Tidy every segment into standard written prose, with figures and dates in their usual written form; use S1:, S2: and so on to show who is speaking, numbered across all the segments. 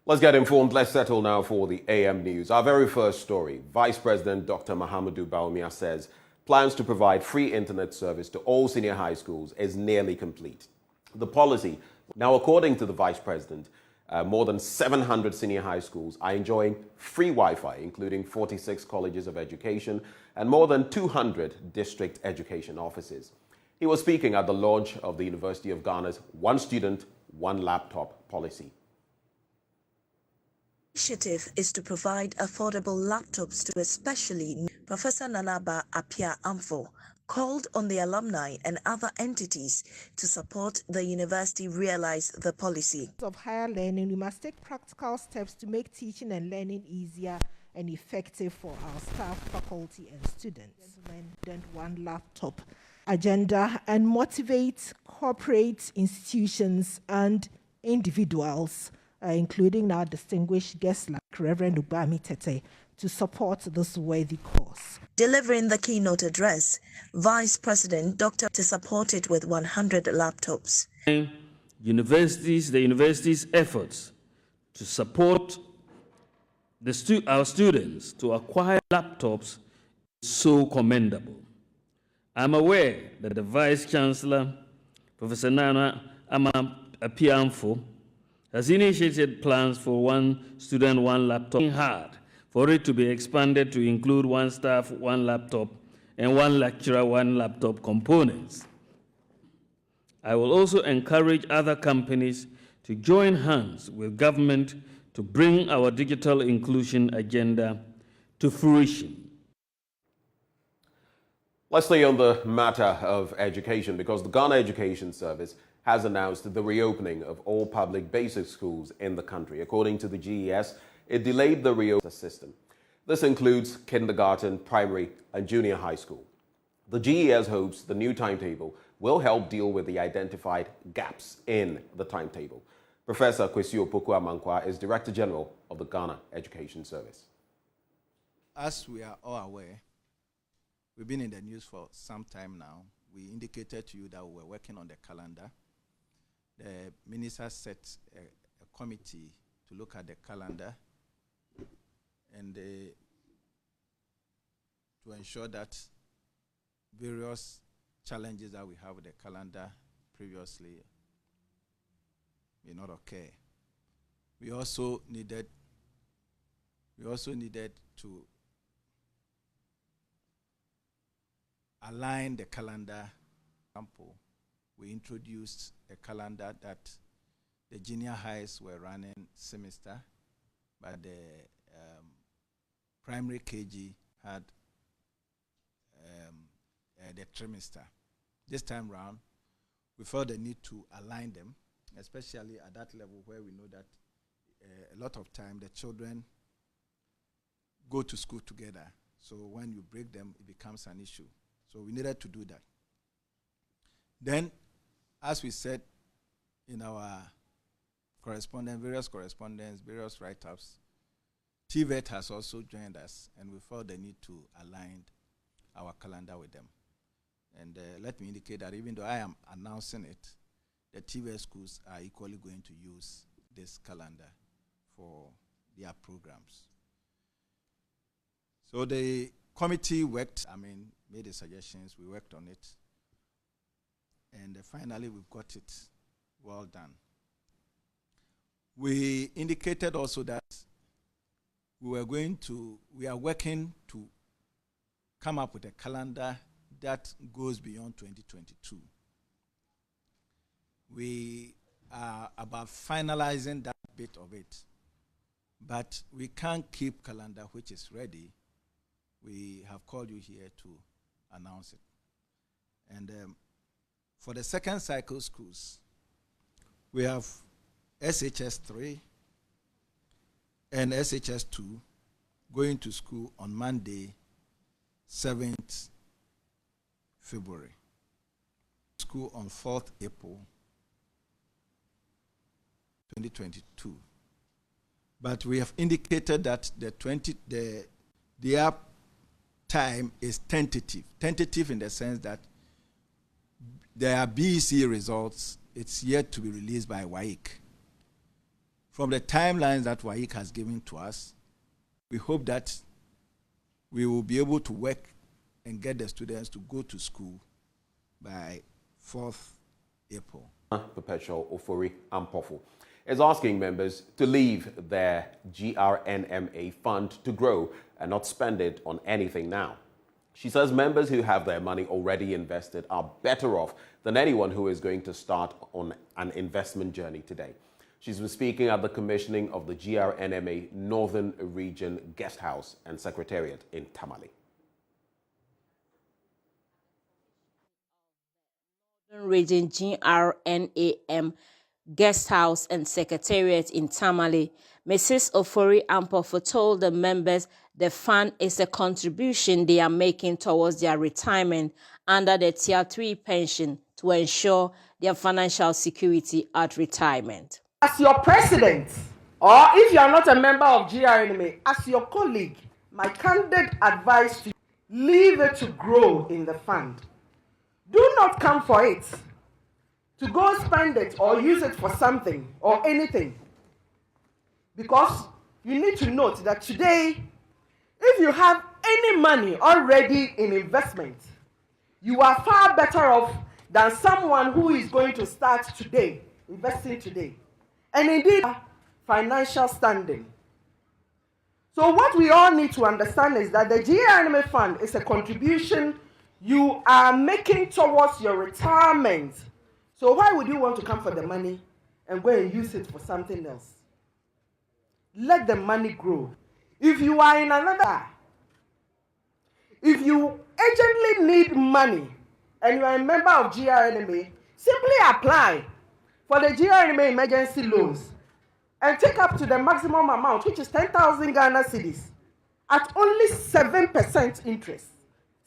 S1: Let's get informed. Let's settle now for the AM news. Our very first story. Vice President Dr. Mahamudu Bawumia says plans to provide free internet service to all senior high schools is nearly complete. The policy, now according to the Vice President, more than 700 senior high schools are enjoying free Wi-Fi, including 46 colleges of education and more than 200 district education offices. He was speaking at the launch of the University of Ghana's One Student, One Laptop policy.
S2: Initiative is to provide affordable laptops to especially Professor Nanaba Apia Amfo called on the alumni and other entities to support the university realize the policy.
S3: Of higher learning, we must take practical steps to make teaching and learning easier and effective for our staff, faculty, and students. And one laptop agenda and motivate corporate institutions and individuals, including our distinguished guests like Reverend Ubami Tete, to support this worthy cause.
S2: Delivering the keynote address, Vice President Dr. to support it with 100 laptops.
S4: The university's efforts to support our students to acquire laptops is so commendable. I'm aware that the Vice Chancellor, Professor Nana Apiamfo, has initiated plans for one student, one laptop, hard for it to be expanded to include one staff, one laptop, and one lecturer, one laptop components. I will also encourage other companies to join hands with government to bring our digital inclusion agenda to fruition.
S1: Let's stay on the matter of education because the Ghana Education Service has announced the reopening of all public basic schools in the country. According to the GES, it delayed the reopening system. This includes kindergarten, primary, and junior high school. The GES hopes the new timetable will help deal with the identified gaps in the timetable. Professor Kwesi Opoku-Amankwa is Director General of the Ghana Education Service.
S5: As we are all aware, we've been in the news for some time now. We indicated to you that we were working on the calendar. The minister set a committee to look at the calendar and to ensure that various challenges that we have with the calendar previously may not occur. We also needed to align the calendar. For example, we introduced a calendar that the junior highs were running semester, but the primary KG had the trimester. This time round, we felt the need to align them, especially at that level where we know that a lot of time the children go to school together. So when you break them, it becomes an issue. So we needed to do that. Then, as we said in our various correspondence, various write-ups, TVET has also joined us, and we felt the need to align our calendar with them. And let me indicate that even though I am announcing it, the TVET schools are equally going to use this calendar for their programs. So the committee worked, made the suggestions, we worked on it, and finally we've got it well done. We indicated also that we are working to come up with a calendar that goes beyond 2022. We are about finalizing that bit of it, but we can't keep calendar which is ready. We have called you here to announce it. And for the second cycle schools, we have SHS 3 and SHS 2 going to school on Monday, 7th February. School on 4th April 2022. But we have indicated that their time is tentative. Tentative in the sense that there are BEC results. It's yet to be released by WAEC From the timelines that WAEC has given to us, we hope that we will be able to work and get the students to go to school by 4th April.
S1: Perpetual Ofori Ampofo is asking members to leave their GRNMA fund to grow and not spend it on anything now. She says members who have their money already invested are better off than anyone who is going to start on an investment journey today. She's been speaking at the commissioning of the GRNMA Northern Region Guest House and Secretariat in Tamale.
S6: Region GRNAM Guest House and Secretariat in Tamale, Mrs. Ofori Ampofo told the members the fund is a contribution they are making towards their retirement under the Tier 3 pension to ensure their financial security at retirement.
S7: As your president, or if you are not a member of GRNMA, as your colleague, my candid advice to you, leave it to grow in the fund. Do not come for it to go spend it or use it for something or anything. Because you need to note that today, if you have any money already in investment, you are far better off than someone who is going to start today, investing today. And indeed, financial standing. So what we all need to understand is that the GRNMA fund is a contribution you are making towards your retirement. So why would you want to come for the money and go and use it for something else? Let the money grow. If you are in another, if you urgently need money and you are a member of GRNMA, simply apply for the GRNMA emergency loans and take up to the maximum amount, which is 10,000 Ghana cedis, at only 7% interest.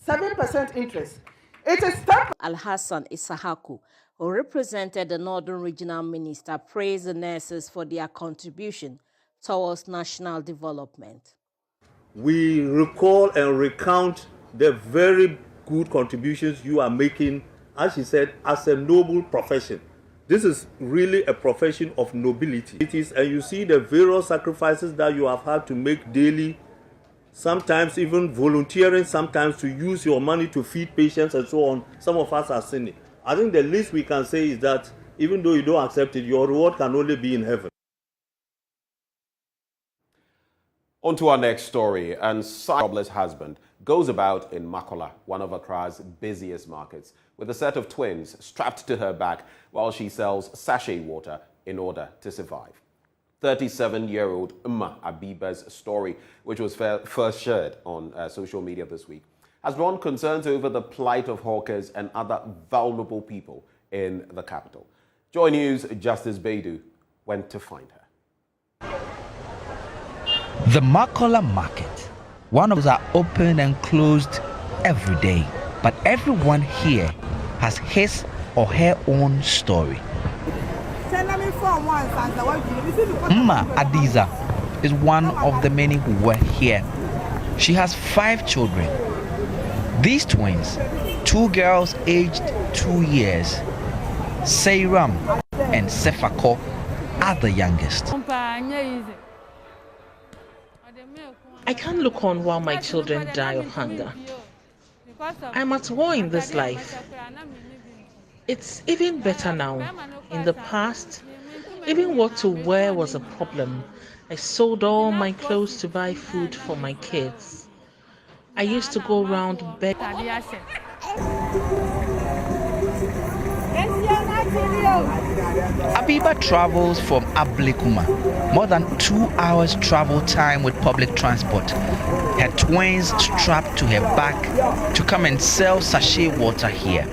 S7: 7% interest. It is
S6: Al-Hassan Isahaku, who represented the Northern Regional Minister, praised the nurses for their contribution towards national development.
S8: We recall and recount the very good contributions you are making, as she said, as a noble profession. This is really a profession of nobility. It is, and you see the various sacrifices that you have had to make daily, sometimes even volunteering, sometimes to use your money to feed patients and so on. Some of us are sinning. I think the least we can say is that even though you don't accept it, your reward can only be in heaven.
S1: On to our next story. And jobless husband goes about in Makola, one of Accra's busiest markets, with a set of twins strapped to her back while she sells sachet water in order to survive. 37-year-old Abiba's story, which was first shared on social media this week, has drawn concerns over the plight of hawkers and other vulnerable people in the capital. JoyNews' Justice Baidu went to find her.
S9: The Makola market. One of those are open and closed every day, but everyone here has his or her own story. Mma Adiza is one of the many who were here. She has 5 children. These twins, 2 girls aged 2 years, Seiram and Sefako, are the youngest.
S10: I can't look on while my children die of hunger. I'm at war in this life. It's even better now. In the past, even what to wear was a problem. I sold all my clothes to buy food for my kids. I used to go around begging.
S9: Abiba travels from Ablikuma, more than 2 hours travel time with public transport. Her twins strapped to her back to come and sell sachet water here.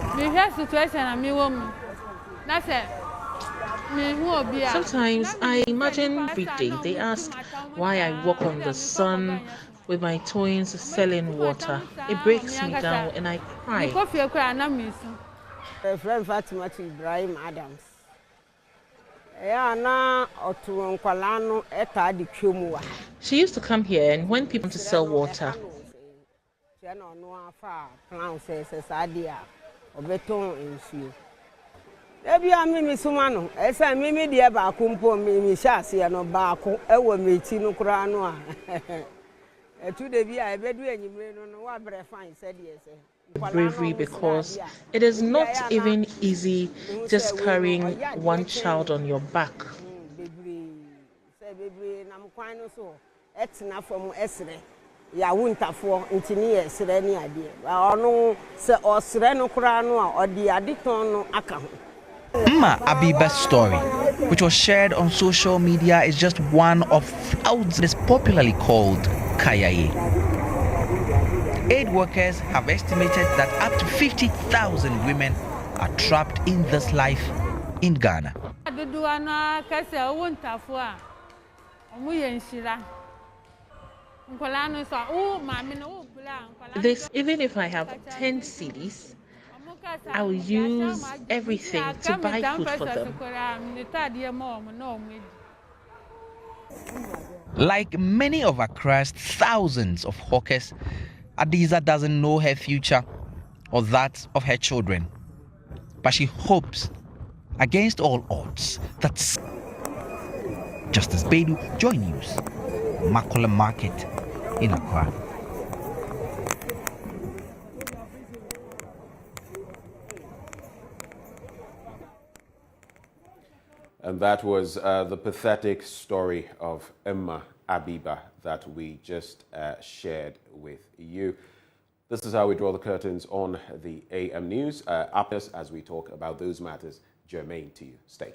S10: Sometimes I imagine every day they ask why I walk on the sun with my twins selling water. It breaks me down and I cry. She used to come here, and when people want to sell water,
S11: Ebi a mimi sumano, esa mimi die ba kumpo mimi shasi ya no ba ko ewo meti no kura no a. Etu de bi a ebedu enyimre no wa bre fine said yes.
S10: Bravery, because it is not even easy just carrying one child on your back.
S11: Ya wuntafo ntini esre ni ade ono se osre no kura no a odi aditon no aka ho.
S9: Mma Abiba's story, which was shared on social media, is just one of thousands. It is popularly called Kayaye. Aid workers have estimated that up to 50,000 women are trapped in this life in Ghana.
S10: This, even if I have 10 cedis, I will use everything to buy food for them.
S9: Like many of Accra's thousands of hawkers, Adiza doesn't know her future or that of her children. But she hopes, against all odds, that Justice Bedu, JoyNews, Makola Market in Accra.
S1: And that was the pathetic story of Emma Abiba that we just shared with you. This is how we draw the curtains on the AM News. Up as we talk about those matters germane to you. Stay.